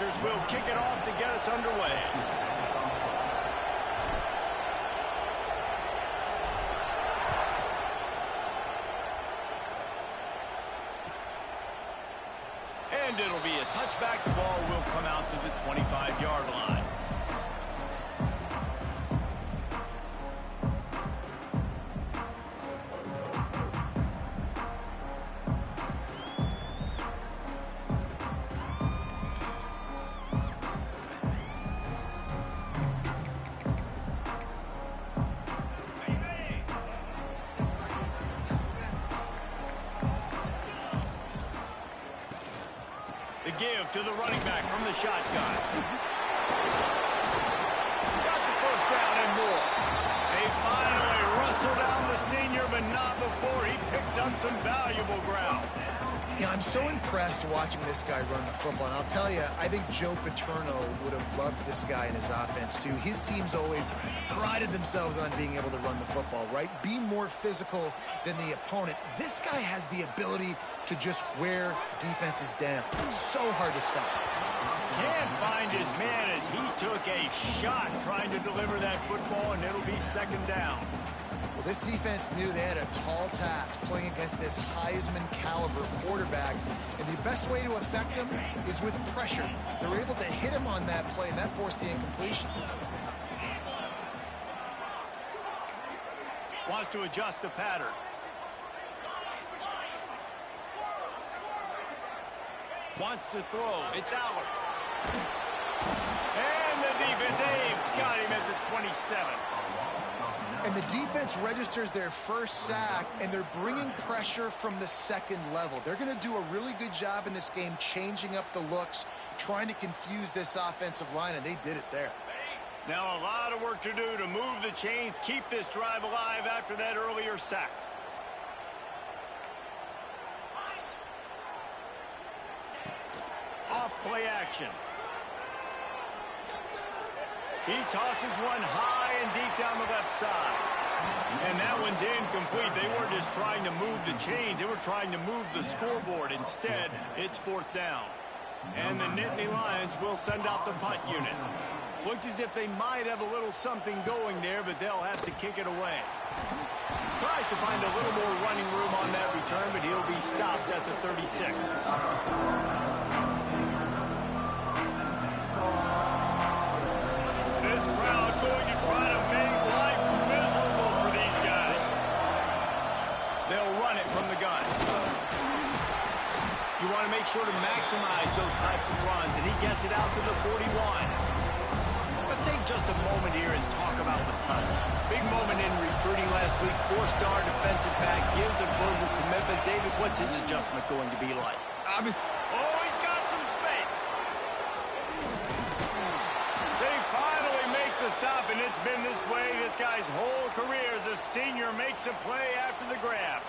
Chargers will kick it off to get us underway. And it'll be a touchback. The ball will come out to the 25-yard line. The give to the running back from the shotgun. Got the first down and more. They finally rustle down the senior, but not before he picks up some valuable ground. Yeah, I'm so impressed watching this guy run the football. And I'll tell you, I think Joe Paterno would have loved this guy in his offense, too. His teams always prided themselves on being able to run the football, right? Be more physical than the opponent. This guy has the ability to just wear defenses down. So hard to stop. Can't find his man as he took a shot trying to deliver that football, and it'll be second down. Well, this defense knew they had a tall task playing against this Heisman caliber quarterback, and the best way to affect him is with pressure. They were able to hit him on that play, and that forced the incompletion. Wants to adjust the pattern. Wants to throw. It's Aller. And the defense, they've got him at the 27. And the defense registers their first sack, and they're bringing pressure from the second level. They're going to do a really good job in this game changing up the looks, trying to confuse this offensive line, and they did it there. Now a lot of work to do to move the chains, keep this drive alive after that earlier sack. Off play action. He tosses one high and deep down the left side. And that one's incomplete. They weren't just trying to move the chains. They were trying to move the scoreboard. Instead, it's fourth down. And the Nittany Lions will send out the punt unit. Looks as if they might have a little something going there, but they'll have to kick it away. Tries to find a little more running room on that return, but he'll be stopped at the 36. This crowd going to try to make life miserable for these guys. They'll run it from the gun. You want to make sure to maximize those types of runs, and he gets it out to the 41. Let's take just a moment here and talk about Wisconsin. Big moment in recruiting last week. Four-star defensive back gives a verbal commitment. David, what's his adjustment going to be like? Oh, he's got some space. They finally make the stop, and it's been this way this guy's whole career as a senior makes a play after the grab.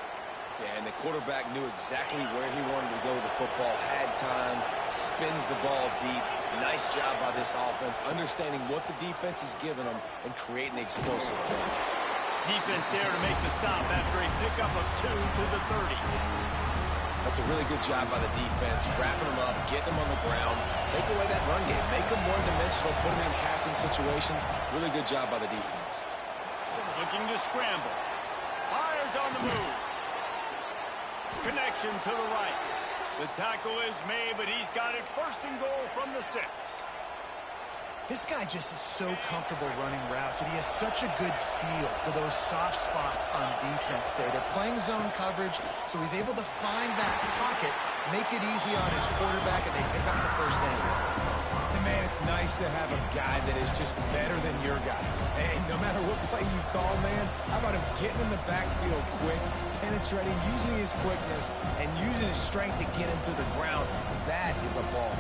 Yeah, and the quarterback knew exactly where he wanted to go with the football, had time, spins the ball deep. Nice job by this offense, understanding what the defense is giving them and creating the explosive play. Defense there to make the stop after a pickup of 2 to the 30. That's a really good job by the defense, wrapping them up, getting them on the ground, take away that run game, make them more dimensional, put them in passing situations. Really good job by the defense. Looking to scramble. Myers on the move. Connection to the right. The tackle is made, but he's got it first and goal from the 6. This guy just is so comfortable running routes, and he has such a good feel for those soft spots on defense there. They're playing zone coverage, so he's able to find that pocket, make it easy on his quarterback, and they pick up the first down. And man, it's nice to have a guy that is just better than your guys. And no matter what play you call, man, how about him getting in the backfield quick, penetrating, using his quickness, and using his strength to get into the ground. That is a ball.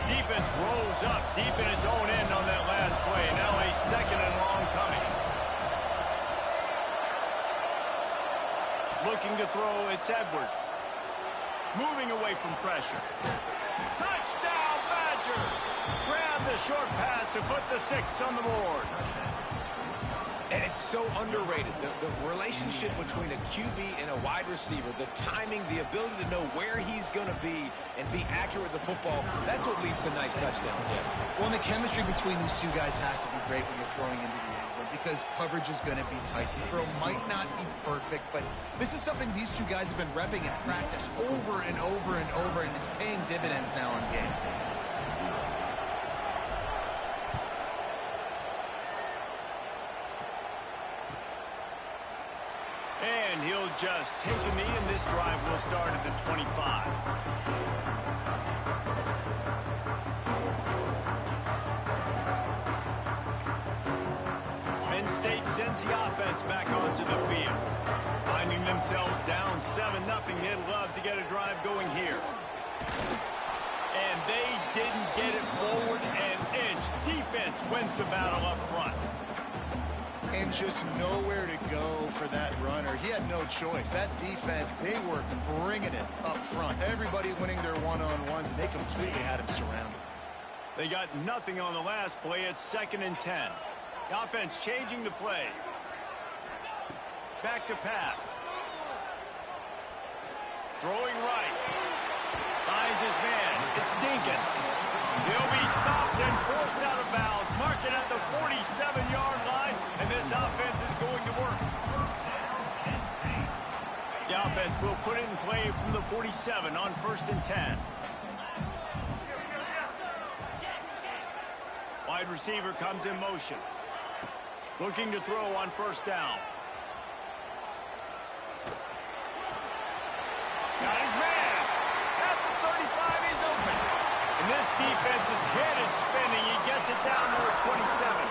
Defense rolls up deep in its own end on that last play. Now a second and long coming. Looking to throw, it's Edwards. Moving away from pressure. Touchdown, Badger! Grab the short pass to put the 6 on the board. And it's so underrated. The relationship between a QB and a wide receiver, the timing, the ability to know where he's going to be and be accurate with the football, that's what leads to nice touchdowns, Jesse. Well, and the chemistry between these two guys has to be great when you're throwing into the end zone because coverage is going to be tight. The throw might not be perfect, but this is something these two guys have been repping in practice over and over and over, and it's paying dividends now in game. And he'll just take a knee, and this drive will start at the 25. Penn State sends the offense back onto the field. Finding themselves down 7-0, they'd love to get a drive going here. And they didn't get it forward an inch. Defense wins the battle up front. And just nowhere to go for that runner. He had no choice. That defense, they were bringing it up front. Everybody winning their one-on-ones, and they completely had him surrounded. They got nothing on the last play. It's 2nd and 10. The offense changing the play. Back to pass. Throwing right. Finds his man. It's Dinkins. He'll be stopped and forced out of bounds. Mark it at the 47-yard line, and this offense is going to work. The offense will put it in play from the 47 on 1st and 10. Wide receiver comes in motion. Looking to throw on 1st down. Got his man. At the 35, he's open. And this defense's head is spinning. He gets it down to the 27.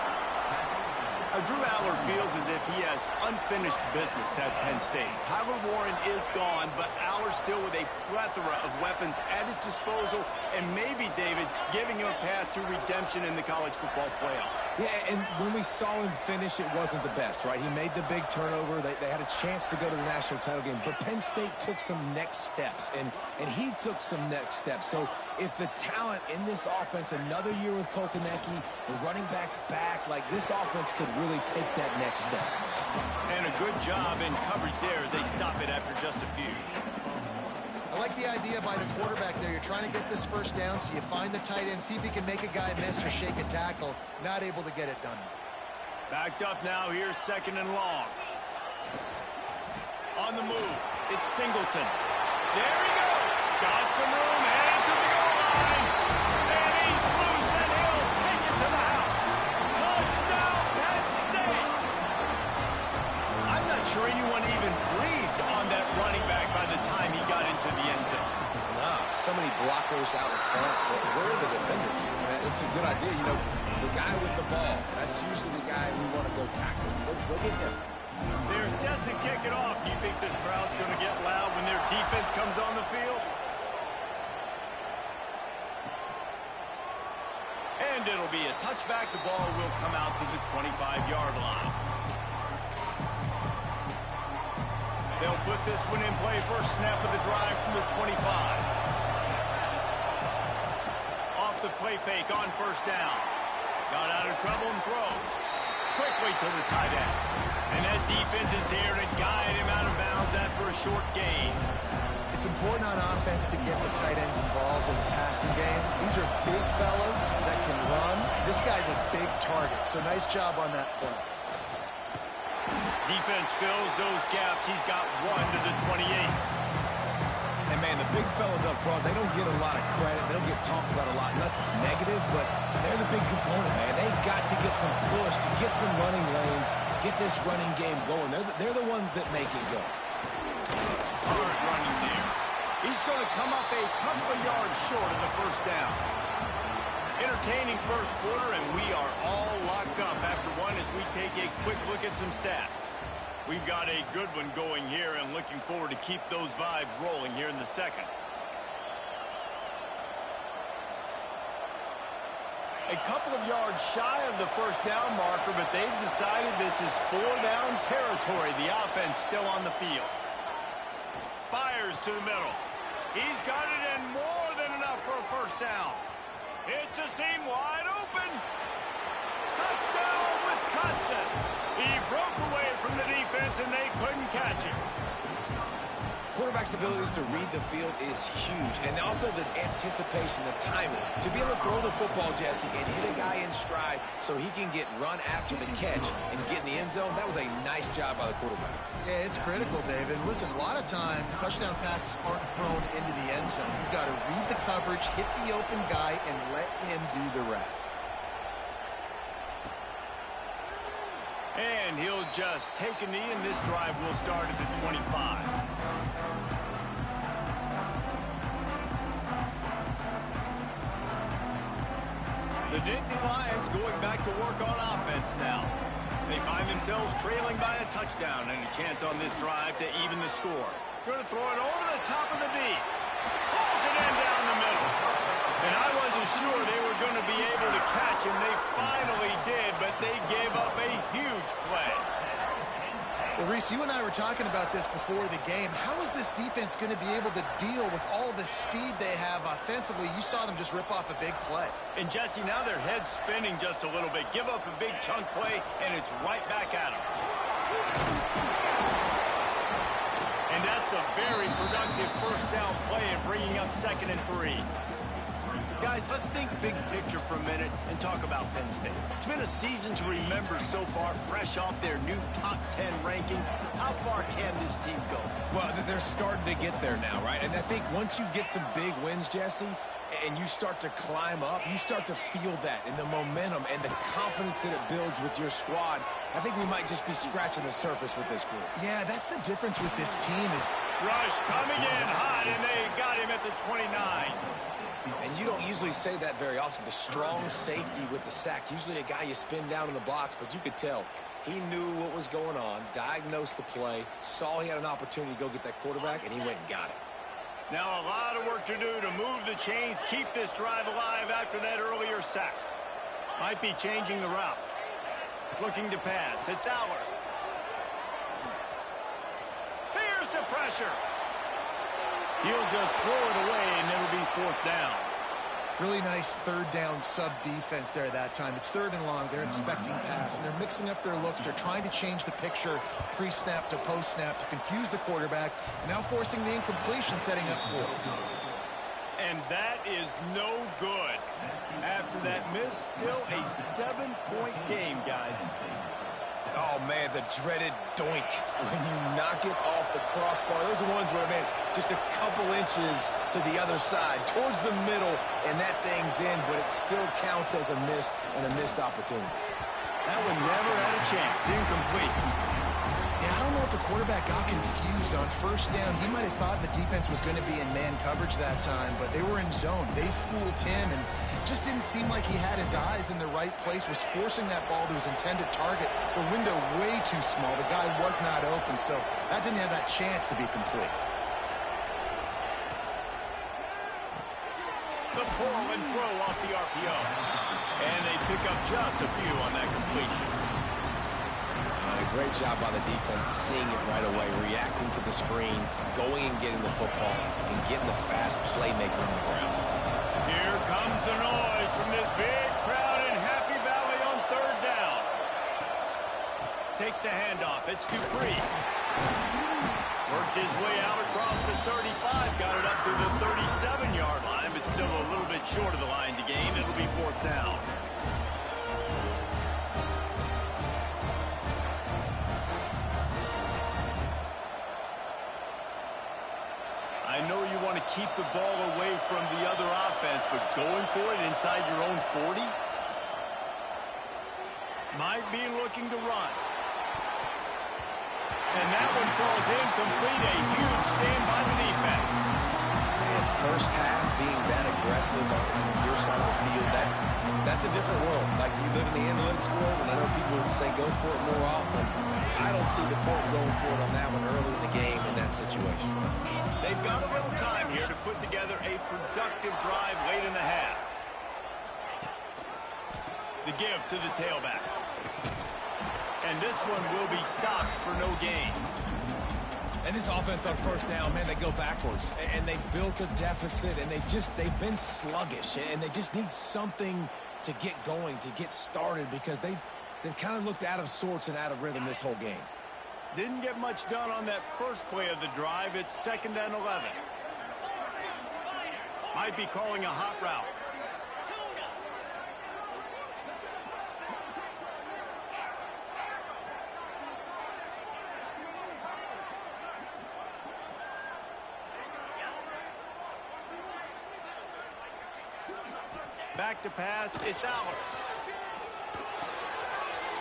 Drew Aller feels as if he has unfinished business at Penn State. Tyler Warren is gone, but Aller still with a plethora of weapons at his disposal, and maybe, David, giving him a path to redemption in the college football playoff. Yeah, and when we saw him finish, it wasn't the best, right? He made the big turnover. They had a chance to go to the national title game, but Penn State took some next steps, and he took some next steps. So if the talent in this offense, another year with Colton Ecke, the running backs back, like this offense could really take that next step. And a good job in coverage there as they stop it after just a few. I like the idea by the quarterback there. You're trying to get this 1st down, so you find the tight end, see if he can make a guy miss or shake a tackle. Not able to get it done. Backed up now. Here's 2nd and long. On the move. It's Singleton. There he goes. Got some room. Headed to the goal line. And he's loose, and he'll take it to the house. Touchdown, Penn State. I'm not sure anyone even breathed on that running back by the time he got into the end zone. Nah, so many blockers out in front. Where are the defenders? It's a good idea. You know, the guy with the ball, that's usually the guy we want to go tackle. Go get him. They're set to kick it off. Do you think this crowd's going to get loud when their defense comes on the field? And it'll be a touchback. The ball will come out to the 25-yard line. They'll put this one in play. First snap of the drive from the 25. Off the play fake on 1st down. Got out of trouble and throws. Quickly to the tight end. And that defense is there to guide him out of bounds after a short gain. It's important on offense to get the tight ends involved in the passing game. These are big fellas that can run. This guy's a big target, so nice job on that play. Defense fills those gaps. He's got 1 to the 28. And, man, the big fellas up front, they don't get a lot of credit. They don't get talked about a lot unless it's negative, but they're the big component, man. They've got to get some push, to get some running lanes, get this running game going. They're the ones that make it go. Hard running there. He's going to come up a couple of yards short of the 1st down. Entertaining first quarter, and we are all locked up after one as we take a quick look at some stats. We've got a good one going here and looking forward to keep those vibes rolling here in the 2nd. A couple of yards shy of the 1st down marker, but they've decided this is 4-down territory. The offense still on the field. Fires to the middle. He's got it in more than enough for a 1st down. It's a seam wide open. Touchdown, Wisconsin. He broke defense, and they couldn't catch him. Quarterback's abilities to read the field is huge, and also the anticipation, the timing. To be able to throw the football, Jesse, and hit a guy in stride so he can get run after the catch and get in the end zone, that was a nice job by the quarterback. Yeah, it's critical, David. Listen, a lot of times, touchdown passes aren't thrown into the end zone. You've got to read the coverage, hit the open guy, and let him do the rest. And he'll just take a knee, and this drive will start at the 25. The Nittany Lions going back to work on offense now. They find themselves trailing by a touchdown and a chance on this drive to even the score. Going to throw it over the top of the D. Pulls it in down the middle. And I wasn't sure they were going to be able to catch him. They finally did, but they gave up a huge play. Well, Reese, you and I were talking about this before the game. How is this defense going to be able to deal with all the speed they have offensively? You saw them just rip off a big play. And, Jesse, now their head's spinning just a little bit. Give up a big chunk play, and it's right back at them. And that's a very productive first down play and bringing up 2nd and 3. Guys, let's think big picture for a minute and talk about Penn State. It's been a season to remember so far, fresh off their new top 10 ranking. How far can this team go? Well, they're starting to get there now, right? And I think once you get some big wins, Jesse, and you start to climb up, you start to feel that and the momentum and the confidence that it builds with your squad. I think we might just be scratching the surface with this group. Yeah, that's the difference with this team is... Rush coming in hot, and they got him at the 29. And you don't usually say that very often. The strong safety with the sack. Usually a guy you spin down in the box, but you could tell he knew what was going on, diagnosed the play, saw he had an opportunity to go get that quarterback, and he went and got it. Now a lot of work to do to move the chains, keep this drive alive after that earlier sack. Might be changing the route. Looking to pass. It's Aller. Here's the pressure. He'll just throw it away, and it'll be 4th down. Really nice 3rd down sub-defense there that time. It's 3rd and long. They're expecting pass, and they're mixing up their looks. They're trying to change the picture pre-snap to post-snap to confuse the quarterback, now forcing the incompletion, setting up 4th. And that is no good. After that miss, still a 7-point game, guys. Oh, man, the dreaded doink when you knock it off the crossbar. Those are ones where, man, just a couple inches to the other side, towards the middle, and that thing's in, but it still counts as a missed opportunity. That one never had a chance. Incomplete. Yeah, I don't know if the quarterback got confused on 1st down. He might have thought the defense was going to be in man coverage that time, but they were in zone. They fooled him, and just didn't seem like he had his eyes in the right place, was forcing that ball to his intended target. The window way too small. The guy was not open, so that didn't have that chance to be complete. The pull and throw off the RPO. And they pick up just a few on that completion. A great job by the defense, seeing it right away, reacting to the screen, going and getting the football, and getting the fast playmaker on the ground. Here comes the noise from this big crowd in Happy Valley on 3rd down. Takes the handoff. It's Dupree. Worked his way out across the 35. Got it up to the 37-yard line, but still a little bit short of the line to gain. It'll be 4th down. I know you want to keep the ball away from the other offense, but going for it inside your own 40? Might be looking to run. And that one falls incomplete. A huge stand by the defense. Man, first half being that aggressive on your side of the field, that's a different world. Like, you live in the analytics world, and I know people say go for it more often. I don't see the point going for it on that one early in the game in that situation. They've got a little time here to put together a productive drive late in the half. The give to the tailback. And this one will be stopped for no gain. And this offense on 1st down, man, they go backwards. And they built a deficit, and they've been sluggish. And they just need something to get going, to get started, because they've kind of looked out of sorts and out of rhythm this whole game. Didn't get much done on that first play of the drive. It's 2nd and 11. Might be calling a hot route. Back to pass. It's out.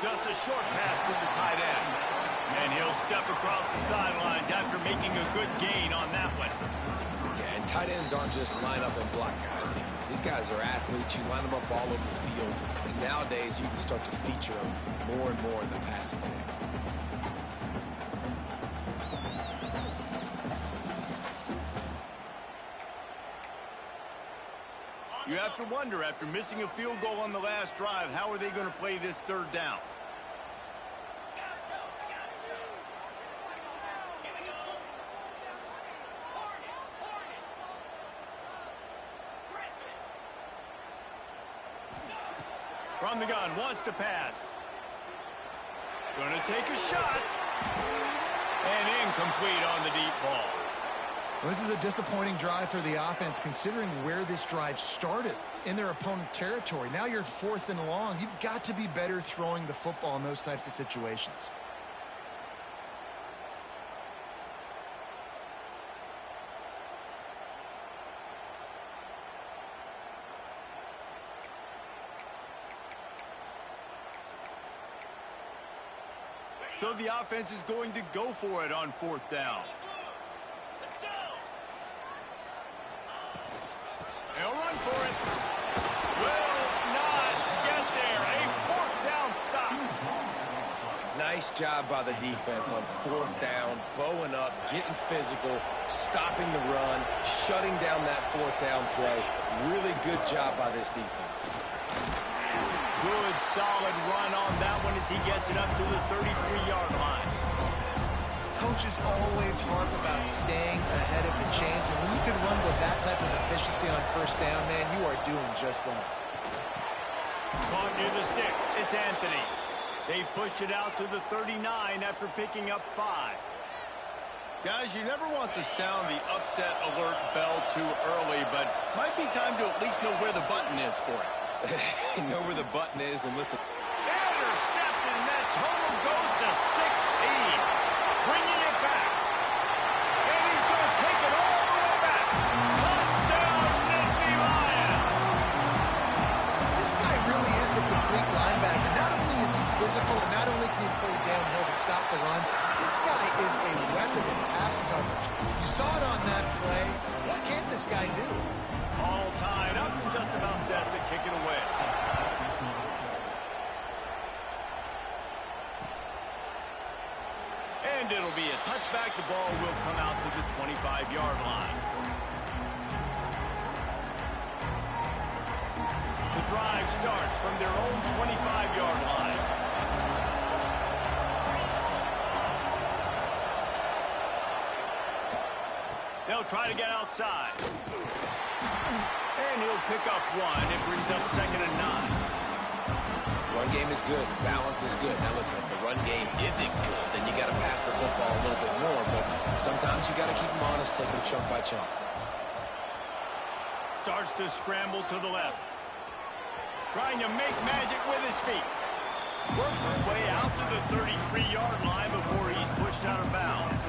Just a short pass to the tight end. And he'll step across the sidelines after making a good gain on that one. Yeah, and tight ends aren't just line up and block guys. These guys are athletes. You line them up all over the field. And nowadays, you can start to feature them more and more in the passing game. You have to wonder, after missing a field goal on the last drive, how are they going to play this 3rd down? From the gun, wants to pass. Going to take a shot. And incomplete on the deep ball. Well, this is a disappointing drive for the offense, considering where this drive started in their opponent territory. Now you're 4th and long. You've got to be better throwing the football in those types of situations. So the offense is going to go for it on 4th down. They'll run for it. Will not get there. A 4th down stop. Nice job by the defense on 4th down, bowing up, getting physical, stopping the run, shutting down that 4th down play. Really good job by this defense. Good, solid run on that one as he gets it up to the 33-yard line. Coaches always harp about staying ahead of the chains, and when you can run with that type of efficiency on 1st down, man, you are doing just that. Caught near the sticks. It's Anthony. They've pushed it out to the 39 after picking up 5. Guys, you never want to sound the upset alert bell too early, but might be time to at least know where the button is for it. Know where the button is, and listen. Intercepted, and that total goes to 16. Bringing it back. And he's going to take it all the way back. Touchdown, Nittany Lions. This guy really is the complete linebacker. Not only is he physical, and not only can he play downhill to stop the run, this guy is a weapon in pass coverage. You saw it on that play. What can this guy do? All tied up and just about set to kick it away. And it'll be a touchback. The ball will come out to the 25-yard line. The drive starts from their own 25-yard line. They'll try to get outside. And he'll pick up 1. It brings up 2nd and 9. Run game is good. Balance is good. Now listen, if the run game isn't good, then you got to pass the football a little bit more. But sometimes you got to keep them honest, take them chunk by chunk. Starts to scramble to the left. Trying to make magic with his feet. Works his way out to the 33-yard line before he's pushed out of bounds.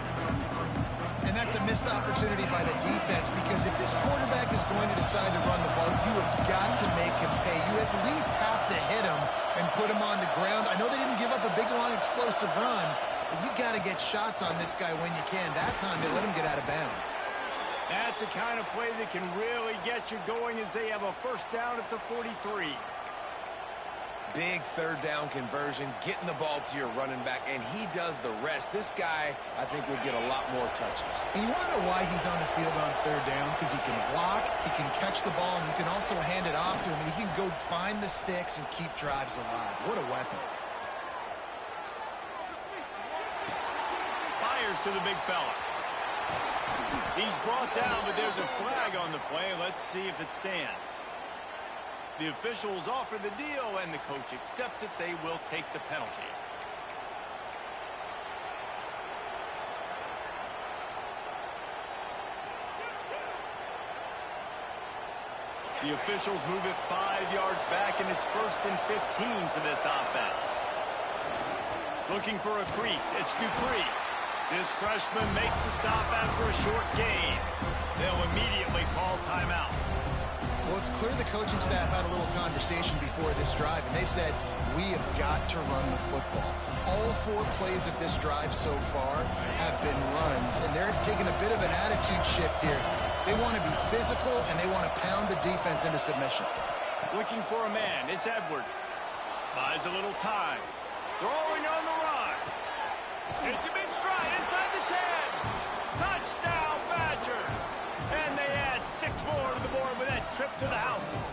And that's a missed opportunity by the defense, because if this quarterback is going to decide to run the ball, you have got to make him pay. You at least have to hit him and put him on the ground. I know they didn't give up a big, long, explosive run, but you got to get shots on this guy when you can. That time, they let him get out of bounds. That's the kind of play that can really get you going as they have a 1st down at the 43. Big 3rd down conversion, getting the ball to your running back, and he does the rest. This guy, I think, will get a lot more touches. And you want to know why he's on the field on 3rd down? Because he can block, he can catch the ball, and you can also hand it off to him, and he can go find the sticks and keep drives alive. What a weapon. Fires to the big fella. He's brought down, but there's a flag on the play. Let's see if it stands. The officials offer the deal, and the coach accepts it. They will take the penalty. The officials move it 5 yards back, and it's 1st and 15 for this offense. Looking for a crease, it's Dupree. This freshman makes the stop after a short gain. They'll immediately call timeout. Well, it's clear the coaching staff had a little conversation before this drive, and they said, we have got to run the football. All 4 plays of this drive so far have been runs, and they're taking a bit of an attitude shift here. They want to be physical, and they want to pound the defense into submission. Looking for a man, it's Edwards. Buys a little time. Throwing on the run. It's a big stride inside the 10. Touchdown, Badgers. And they add 6 more to the board with that trip to the house.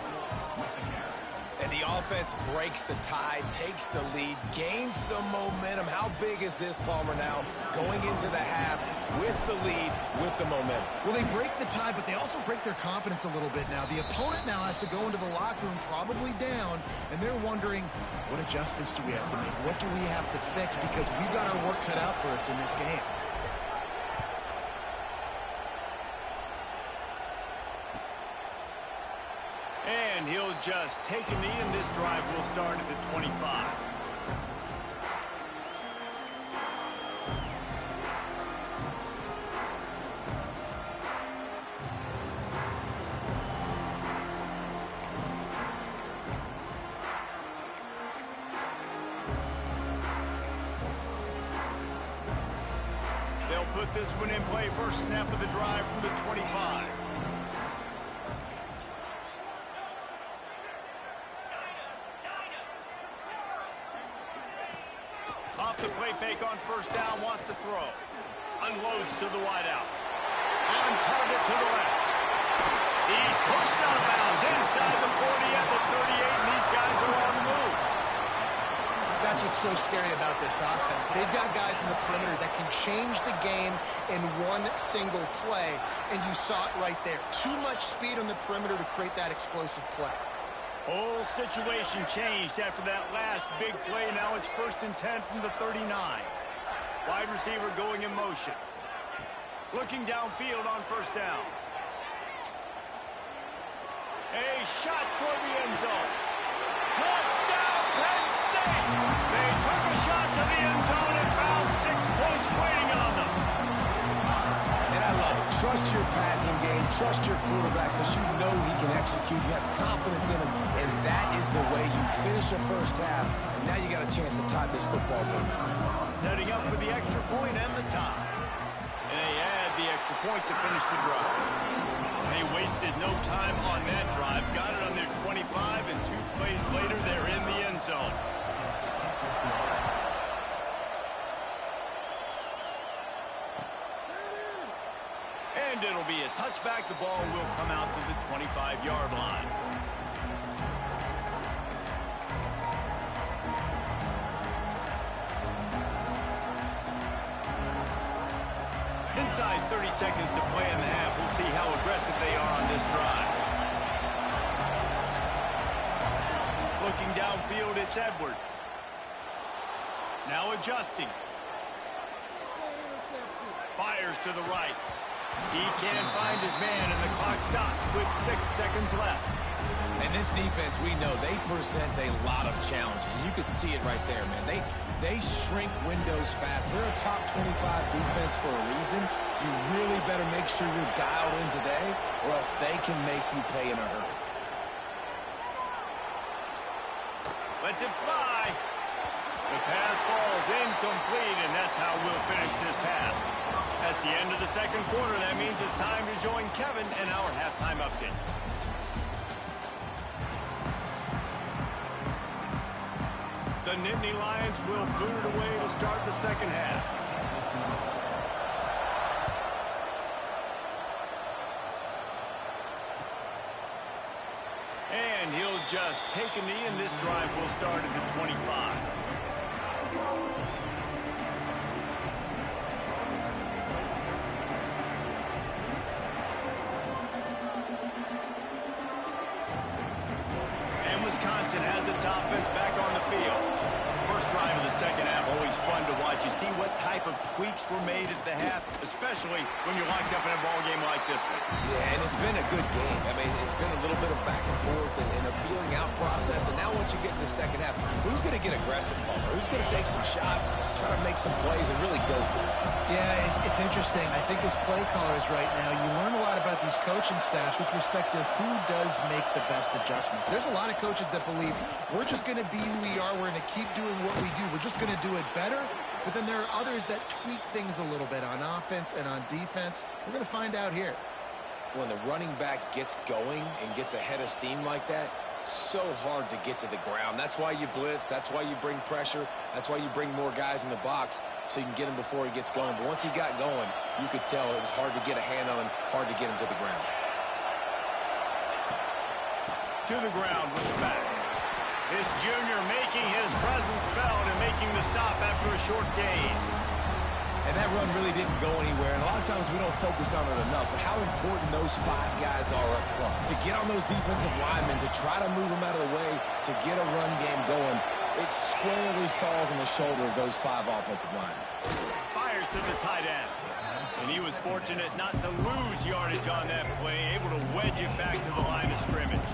And the offense breaks the tie, takes the lead, gains some momentum. How big is this, Palmer, now going into the half with the lead, with the momentum? Well, they break the tie, but they also break their confidence a little bit now. The opponent now has to go into the locker room probably down, and they're wondering, what adjustments do we have to make? What do we have to fix? Because we've got our work cut out for us in this game. And he'll just take a knee, and this drive will start at the 25. They'll put this one in play, first snap of the drive from the 25. Off the play fake on first down, wants to throw. Unloads to the wideout. On target to the left. He's pushed out of bounds inside the 40 at the 38, and these guys are on the move. That's what's so scary about this offense. They've got guys in the perimeter that can change the game in one single play, and you saw it right there. Too much speed on the perimeter to create that explosive play. Whole situation changed after that last big play. Now it's 1st and 10 from the 39. Wide receiver going in motion. Looking downfield on first down. A shot toward the end zone. Touchdown, Penn State! They took a shot to the end zone and found 6 points waiting on them. And I love it. Trust your passing game. Trust your quarterback because you know he can execute. You have confidence in him, and that is the way you finish a first half. And now you got a chance to tie this football game. Setting up for the extra point and the tie. And they add the extra point to finish the drive. They wasted no time on that drive. Got it on their 25, and 2 plays later, they're in the end zone. And it'll be a touchback. The ball will come out to the 25-yard line. Inside 30 seconds to play in the half. We'll see how aggressive they are on this drive. Looking downfield, it's Edwards. Now adjusting. Fires to the right. He can't find his man, and the clock stops with 6 seconds left. And this defense, we know, they present a lot of challenges. And you could see it right there, man. They shrink windows fast. They're a top 25 defense for a reason. You really better make sure you're dialed in today, or else they can make you pay in a hurry. Lets it fly. The pass falls incomplete, and that's how we'll finish this half. That's the end of the second quarter. That means it's time to join Kevin in our halftime update. The Nittany Lions will boot it away to start the second half. And he'll just take a knee, and this drive will start at the 25. And Wisconsin has its offense back on the field. First drive of the second half, always fun to watch you see what type of tweaks were made at the half, especially when you're locked up in a ball game like this one? Yeah, and it's been a good game. I mean, it's been a little bit of back and forth and a feeling out process. And now once you get in the second half, who's going to get aggressive, Palmer? Who's going to take some shots, try to make some plays, and really go for it? Yeah, it's interesting. I think as play callers right now, you learn a lot about these coaching staffs with respect to who does make the best adjustments. There's a lot of coaches that believe we're just going to be who we are. We're going to keep doing what we do. We're just going to do it better. But then there are others that tweak things a little bit on offense and on defense. We're going to find out here. When the running back gets going and gets ahead of steam like that, so hard to get to the ground. That's why you blitz. That's why you bring pressure. That's why you bring more guys in the box so you can get him before he gets going. But once he got going, you could tell it was hard to get a hand on him, hard to get him to the ground. To the ground with the back. This junior making his presence felt and making the stop after a short gain. And that run really didn't go anywhere. And a lot of times we don't focus on it enough. But how important those 5 guys are up front. To get on those defensive linemen, to try to move them out of the way, to get a run game going, it squarely falls on the shoulder of those 5 offensive linemen. Fires to the tight end. And he was fortunate not to lose yardage on that play, able to wedge it back to the line of scrimmage.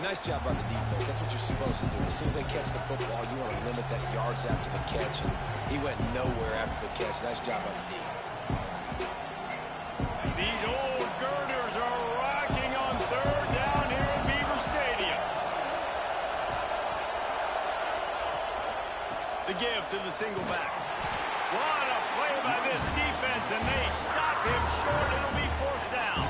Nice job by the defense. That's what you're supposed to do. As soon as they catch the football, you want to limit that yards after the catch. And he went nowhere after the catch. Nice job by the D. These old girders are rocking on third down here at Beaver Stadium. The give to the single back. What a play by this defense, and they stop him short. It'll be 4th down.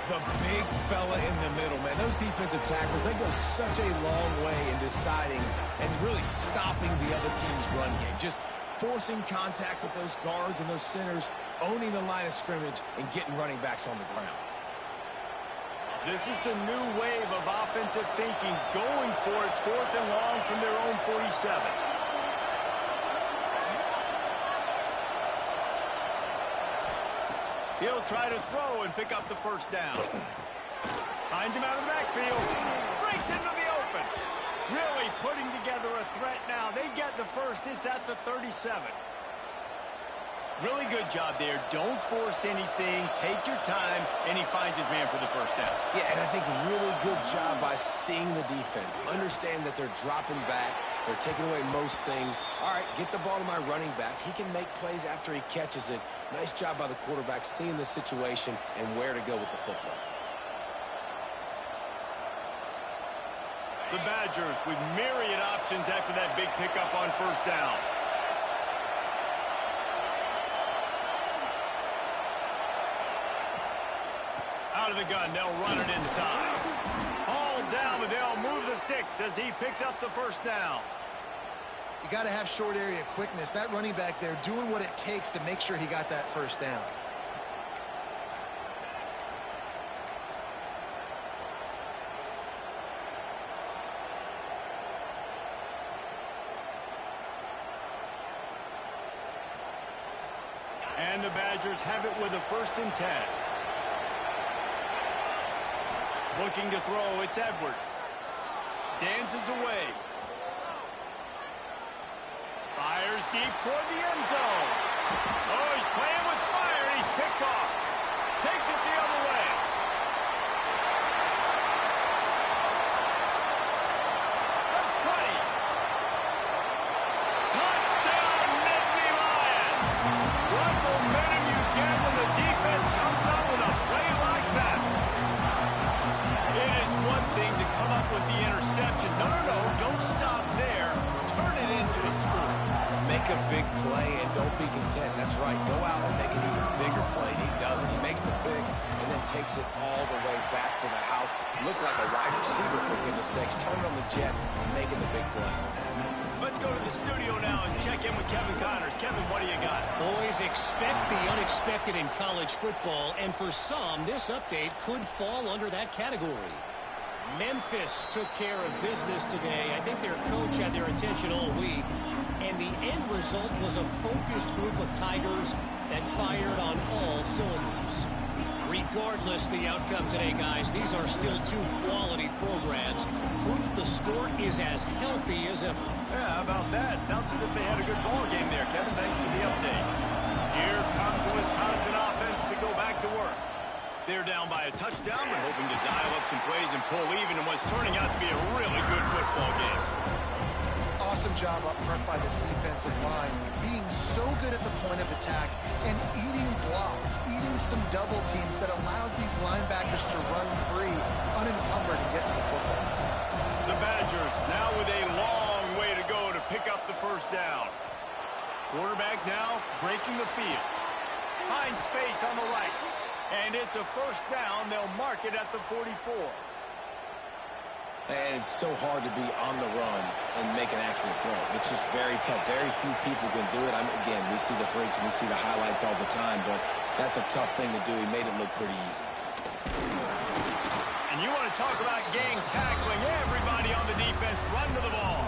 The big fella in the middle, man. Those defensive tackles, they go such a long way in deciding and really stopping the other team's run game. Just forcing contact with those guards and those centers, owning the line of scrimmage, and getting running backs on the ground. This is the new wave of offensive thinking, going for it 4th and long from their own 47. He'll try to throw and pick up the 1st down. Finds him out of the backfield. Breaks into the open. Really putting together a threat now. They get the first. It's at the 37. Really good job there. Don't force anything. Take your time. And he finds his man for the 1st down. Yeah, and I think really good job by seeing the defense. Understand that they're dropping back. They're taking away most things. All right, get the ball to my running back. He can make plays after he catches it. Nice job by the quarterback seeing the situation and where to go with the football. The Badgers with myriad options after that big pickup on 1st down. Out of the gun, they'll run it inside. All down, but they'll move the sticks as he picks up the 1st down. You got to have short area quickness. That running back there doing what it takes to make sure he got that 1st down. And the Badgers have it with a 1st and 10. Looking to throw, it's Edwards. Dances away. Fires deep toward the end zone. Oh, he's playing with fire, and he's picked off. Takes it the other way. The 20. Touchdown, Nittany Lions. What momentum you get when the defense comes out with a play like that. It is one thing to come up with the interception. No, don't stop there. Turn it into a score. Make a big play and don't be content. That's right. Go out and make an even bigger play. And he does it. He makes the pick and then takes it all the way back to the house. Looked like a wide receiver, for goodness sakes. Turn on the Jets, making the big play. Let's go to the studio now and check in with Kevin Connors. Kevin, what do you got? Boys, expect the unexpected in college football, and for some, this update could fall under that category. Memphis took care of business today. I think their coach had their attention all week, and the end result was a focused group of Tigers that fired on all cylinders. Regardless the outcome today, guys, these are still two quality programs. Proof the sport is as healthy as ever. Yeah, how about that? Sounds as if they had a good ball game there, Kevin. Thanks for the update. Here comes the Wisconsin offense to go back to work. They're down by a touchdown, but hoping to dial up some plays and pull even in what's turning out to be a really good football game. Awesome job up front by this defensive line, being so good at the point of attack and eating blocks, eating some double teams that allows these linebackers to run free, unencumbered, and get to the football. The Badgers now with a long way to go to pick up the first down. Quarterback now breaking the field. Finds space on the right. And it's a first down. They'll mark it at the 44. And it's so hard to be on the run and make an accurate throw. It's just very tough. Very few people can do it. Again, we see the freaks and we see the highlights all the time, but that's a tough thing to do. He made it look pretty easy. And you want to talk about gang tackling. Everybody on the defense run to the ball.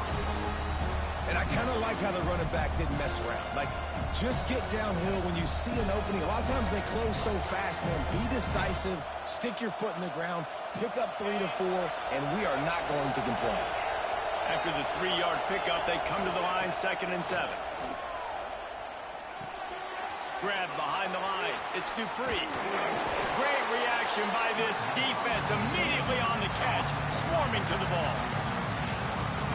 And I kind of like how the running back didn't mess around. Like, just get downhill when you see an opening. A lot of times they close so fast, man. Be decisive, stick your foot in the ground, pick up 3 to 4, and we are not going to complain. After the 3-yard pickup, they come to the line, 2nd and 7. Grab behind the line. It's Dupree. Great reaction by this defense. Immediately on the catch, swarming to the ball.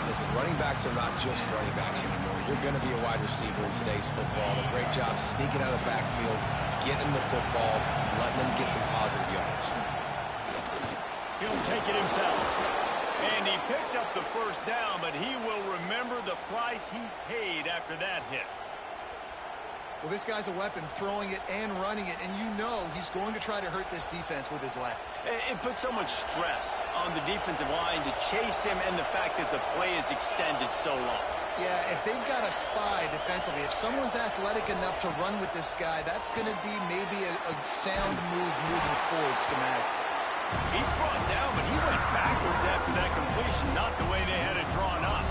Listen, running backs are not just running backs anymore. You're going to be a wide receiver in today's football. A great job sneaking out of the backfield, getting the football, letting them get some positive yards. He'll take it himself. And he picked up the first down, but he will remember the price he paid after that hit. Well, this guy's a weapon, throwing it and running it, and you know he's going to try to hurt this defense with his legs. It puts so much stress on the defensive line to chase him and the fact that the play is extended so long. Yeah, if they've got a spy defensively, if someone's athletic enough to run with this guy, that's going to be maybe a sound move moving forward schematic. He's brought down, but he went backwards after that completion, not the way they had it drawn up.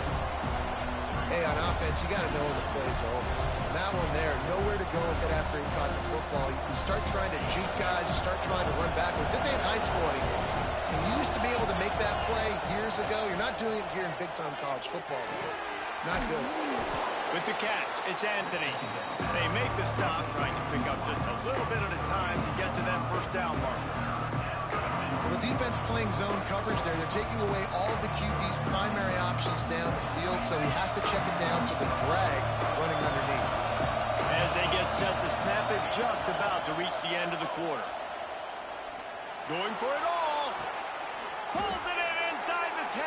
Hey, on offense, you got to know when the play's over. That one there, nowhere to go with it after he caught the football. You start trying to juke guys, you start trying to run backward. This ain't high school anymore. And you used to be able to make that play years ago. You're not doing it here in big-time college football. Not good. With the catch, it's Anthony. They make the stop, trying to pick up just a little bit at a time to get to that first down marker. Well, the defense playing zone coverage there. They're taking away all of the QB's primary options down the field, so he has to check it down to the drag running underneath. As they get set to snap it, just about to reach the end of the quarter. Going for it all. Pulls it in inside the 10.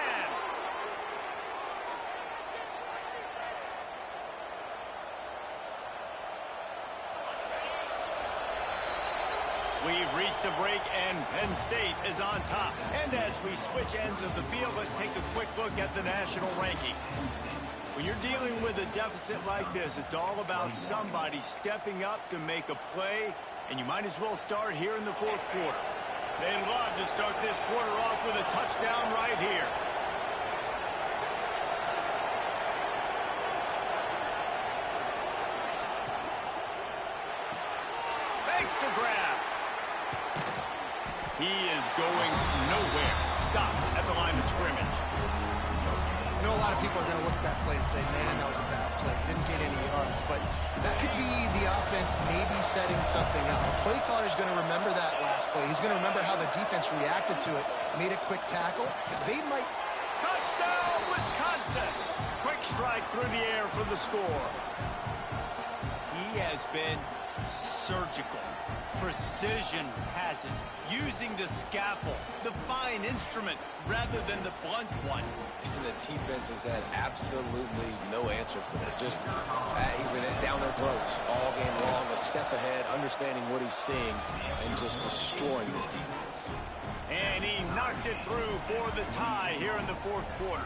We've reached a break, and Penn State is on top. And as we switch ends of the field, let's take a quick look at the national rankings. When you're dealing with a deficit like this, it's all about somebody stepping up to make a play, and you might as well start here in the fourth quarter. They'd love to start this quarter off with a touchdown right here. Thanks to grab. He is going nowhere. Stop at the line of scrimmage. You know, a lot of people are going to look at that play and say, man, that was a bad play. Didn't get any yards. But that could be the offense maybe setting something up. The play caller is going to remember that last play. He's going to remember how the defense reacted to it, made a quick tackle. They might... Touchdown, Wisconsin! Quick strike through the air for the score. He has been surgical. Precision passes, using the scalpel, the fine instrument, rather than the blunt one. And the defense has had absolutely no answer for it. Just, he's been down their throats all game long, a step ahead, understanding what he's seeing, and just destroying this defense. And he knocks it through for the tie here in the fourth quarter.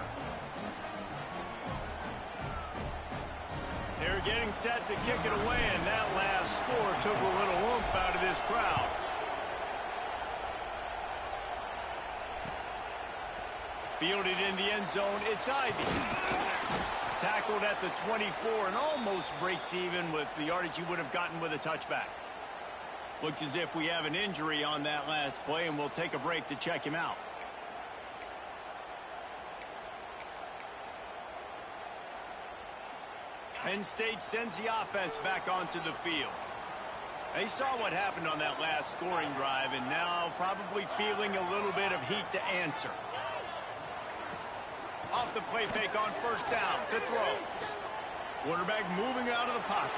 They're getting set to kick it away, and that last score took a little oomph out of this crowd. Fielded in the end zone, it's Ivy. Tackled at the 24 and almost breaks even with the yardage he would have gotten with a touchback. Looks as if we have an injury on that last play, and we'll take a break to check him out. Penn State sends the offense back onto the field. They saw what happened on that last scoring drive, and now probably feeling a little bit of heat to answer. Off the play fake on first down to throw. Quarterback moving out of the pocket.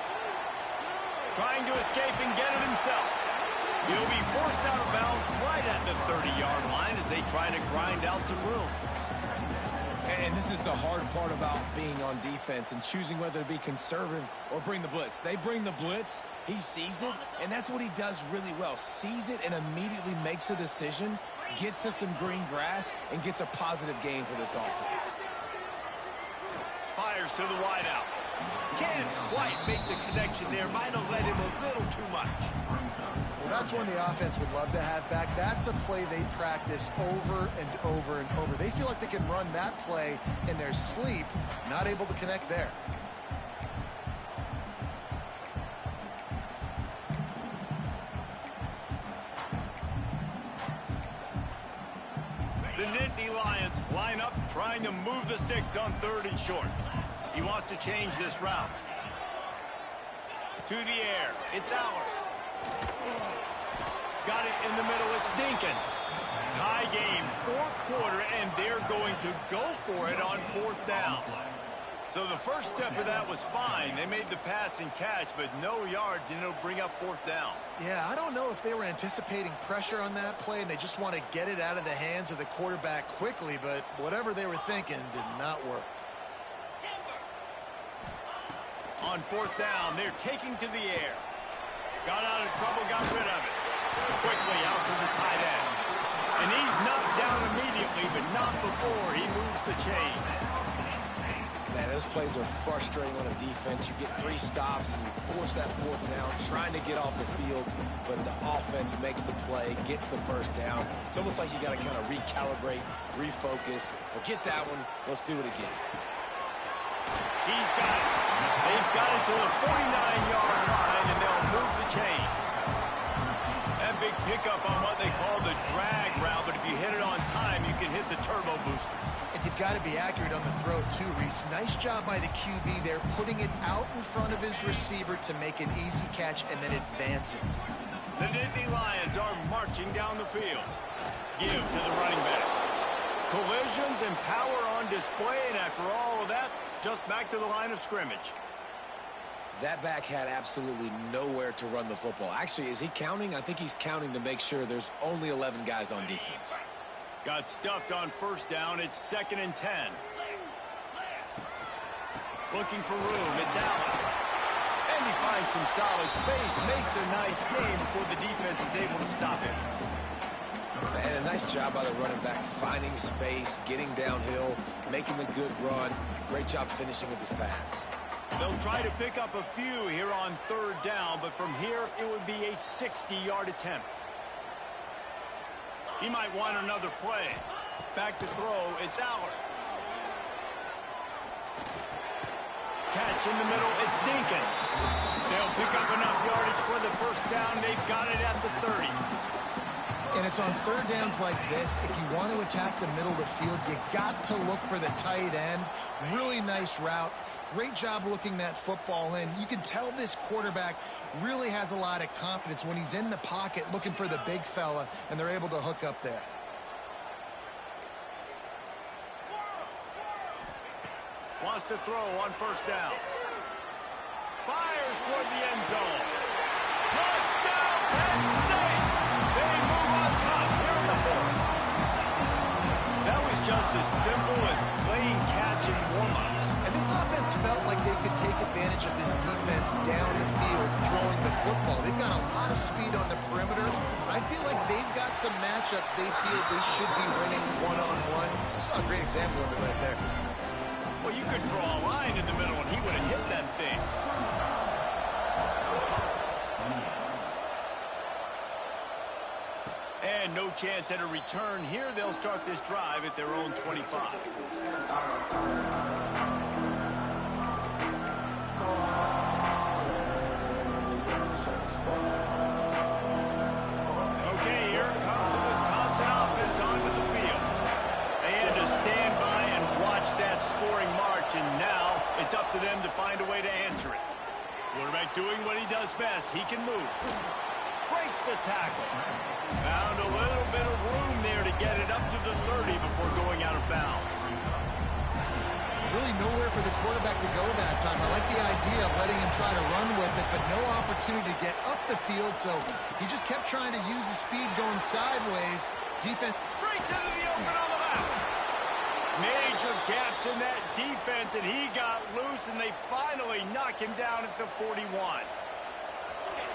Trying to escape and get it himself. He'll be forced out of bounds right at the 30-yard line as they try to grind out some room. And this is the hard part about being on defense and choosing whether to be conservative or bring the blitz. They bring the blitz, he sees it, and that's what he does really well. Sees it and immediately makes a decision, gets to some green grass, and gets a positive gain for this offense. Fires to the wideout. Can't quite make the connection there. Might have led him a little too much. Well, that's one the offense would love to have back. That's a play they practice over and over and over. They feel like they can run that play in their sleep, not able to connect there. The Nittany Lions line up, trying to move the sticks on 3rd and short. He wants to change this route. To the air. It's Aller. Got it in the middle. It's Dinkins. Tie game, 4th quarter, and they're going to go for it on 4th down. So the first step of that was fine. They made the pass and catch, but no yards, and it'll bring up 4th down. Yeah, I don't know if they were anticipating pressure on that play and they just want to get it out of the hands of the quarterback quickly, but whatever they were thinking did not work. On 4th down, they're taking to the air. Got out of trouble, got rid of it. Quickly out to the tight end. And he's knocked down immediately, but not before he moves the chains. Man, those plays are frustrating on a defense. You get 3 stops and you force that 4th down, trying to get off the field, but the offense makes the play, gets the 1st down. It's almost like you got to kind of recalibrate, refocus. Forget that one. Let's do it again. He's got it. They've got it to the 49-yard line, and they'll move the chains. That big pickup on what they call the drag route, but if you hit it on time, you can hit the turbo boosters. And you've got to be accurate on the throw, too, Reese. Nice job by the QB there, putting it out in front of his receiver to make an easy catch and then advance it. The Nittany Lions are marching down the field. Give to the running back. Collisions and power on display, and after all of that, just back to the line of scrimmage. That back had absolutely nowhere to run the football. Actually, is he counting? I think he's counting to make sure there's only 11 guys on defense. Got stuffed on 1st down. It's 2nd and 10. Looking for room. It's Allen. And he finds some solid space. Makes a nice game before the defense is able to stop him. And a nice job by the running back, finding space, getting downhill, making the good run. Great job finishing with his pads. They'll try to pick up a few here on 3rd down, but from here it would be a 60-yard attempt. He might want another play. Back to throw, it's Aller. Catch in the middle, it's Dinkins. They'll pick up enough yardage for the 1st down. They've got it at the 30. And it's on 3rd downs like this. If you want to attack the middle of the field, you got to look for the tight end. Really nice route. Great job looking that football in. You can tell this quarterback really has a lot of confidence when he's in the pocket looking for the big fella, and they're able to hook up there. Wants to throw on 1st down. Fires toward the end zone. Touchdown, Penn State! They move on top here in the 4th. That was just as simple as playing catch and warm-ups. And this offense felt like they could take advantage of this defense down the field throwing the football. They've got a lot of speed on the perimeter. I feel like they've got some matchups they feel they should be winning one-on-one. I saw a great example of it right there. Well, you could draw a line in the middle and he would have hit that thing. And no chance at a return here. They'll start this drive at their own 25. and now it's up to them to find a way to answer it. Quarterback doing what he does best. He can move. Breaks the tackle. Found a little bit of room there to get it up to the 30 before going out of bounds. Really nowhere for the quarterback to go that time. I like the idea of letting him try to run with it, but no opportunity to get up the field, so he just kept trying to use the speed going sideways. Defense breaks into the open on the left. Major gaps in that defense, and he got loose, and they finally knock him down at the 41.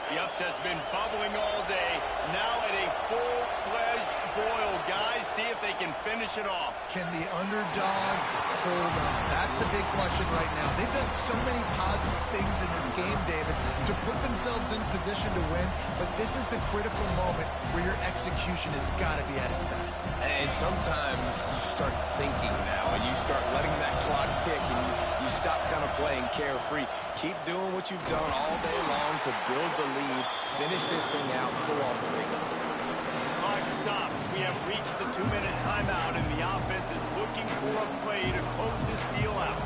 The upset's been bubbling all day. Now at a full-fledged boil. Guys, see if they can finish it off. Can the underdog hold on? That's the big question right now. They've done so many positive things in this game, David, to put themselves in position to win, but this is the critical moment where your execution has got to be at its best. And sometimes you start thinking now, and you start letting that clock tick, and you stop kind of playing carefree. Keep doing what you've done all day long to build the lead, finish this thing out, and pull off the big upset. Clock stops. We have reached the 2-minute timeout, and the offense is looking for a play to close this deal out.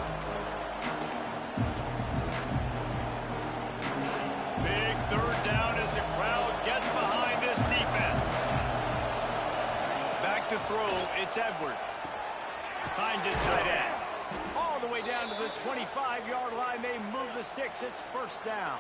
Big third down as the crowd gets behind this defense. Back to throw. It's Edwards. Finds his tight end. All the way down to the 25-yard line. They move the sticks. It's first down.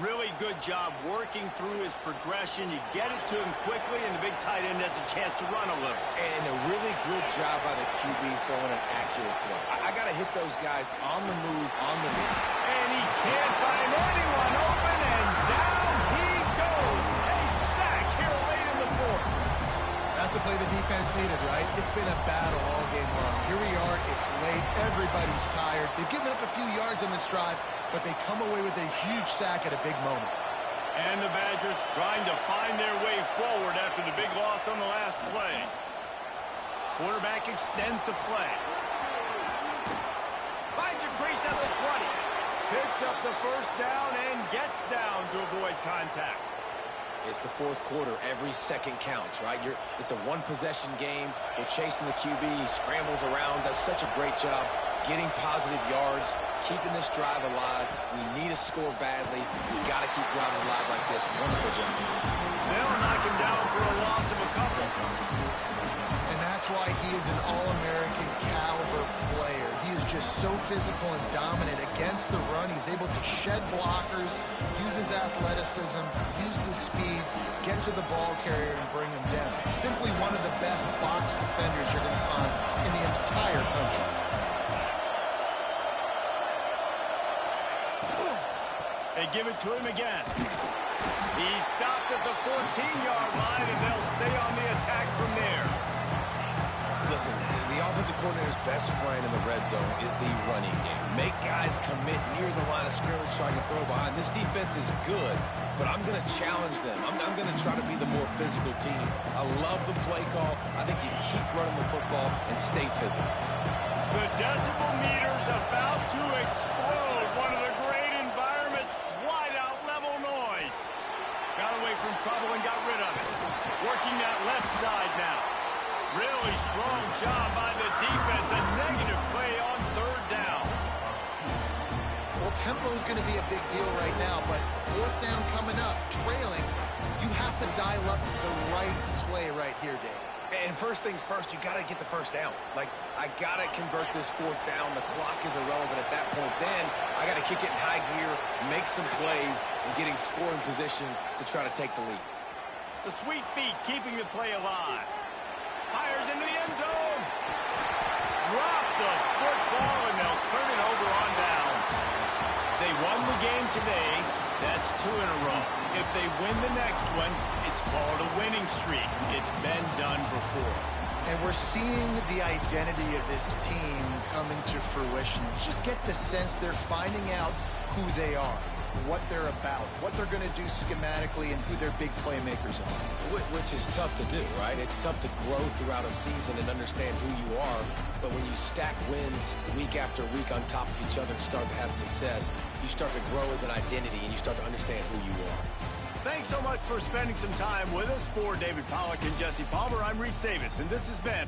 Really good job working through his progression. You get it to him quickly, and the big tight end has a chance to run a little. And a really good job by the QB throwing an accurate throw. I got to hit those guys on the move, on the move. And he can't find anyone open, and down he goes. A sack here late in the fourth. That's a play the defense needed, right? It's been a battle all game long. Here we are. It's late. Everybody's tired. They've given up a few yards on this drive, but they come away with a huge sack at a big moment. And the Badgers trying to find their way forward after the big loss on the last play. Quarterback extends the play. Finds a crease at the 20. Picks up the first down and gets down to avoid contact. It's the fourth quarter. Every second counts, right? It's a one-possession game. We're chasing the QB. He scrambles around, does such a great job getting positive yards, keeping this drive alive. We need a score badly. We've got to keep drives alive like this. Wonderful job. They'll knock him down for a loss of a couple. And that's why he is an All-American caliber player. He is just so physical and dominant against the run. He's able to shed blockers, use his athleticism, use his speed, get to the ball carrier and bring him down. Simply one of the best box defenders you're going to find in the entire country. They give it to him again. He stopped at the 14-yard line, and they'll stay on the attack from there. Listen, the offensive coordinator's best friend in the red zone is the running game. Make guys commit near the line of scrimmage so I can throw behind. This defense is good, but I'm going to challenge them. I'm going to try to be the more physical team. I love the play call. I think you keep running the football and stay physical. The decibel meter's about to explode. One of the great environments, wide-out level noise. Got away from trouble and got rid of it. Working that left side now. Really strong job by the defense. A negative play on third down. Well, tempo is going to be a big deal right now, but fourth down coming up, trailing, you have to dial up the right play right here, Dave. And first things first, you got to get the first down. Like, I got to convert this fourth down. The clock is irrelevant at that point. Then I got to kick it in high gear, make some plays, and getting scoring position to try to take the lead. The sweet feet keeping the play alive. Fires into the end zone. Drop the football, and they'll turn it over on downs. They won the game today. That's 2 in a row. If they win the next one, it's called a winning streak. It's been done before. And we're seeing the identity of this team coming to fruition. You just get the sense they're finding out who they are, what they're about, what they're going to do schematically, and who their big playmakers are. Which is tough to do, right? It's tough to grow throughout a season and understand who you are. But when you stack wins week after week on top of each other and start to have success, you start to grow as an identity and you start to understand who you are. Thanks so much for spending some time with us. For David Pollack and Jesse Palmer, I'm Reese Davis, and this has been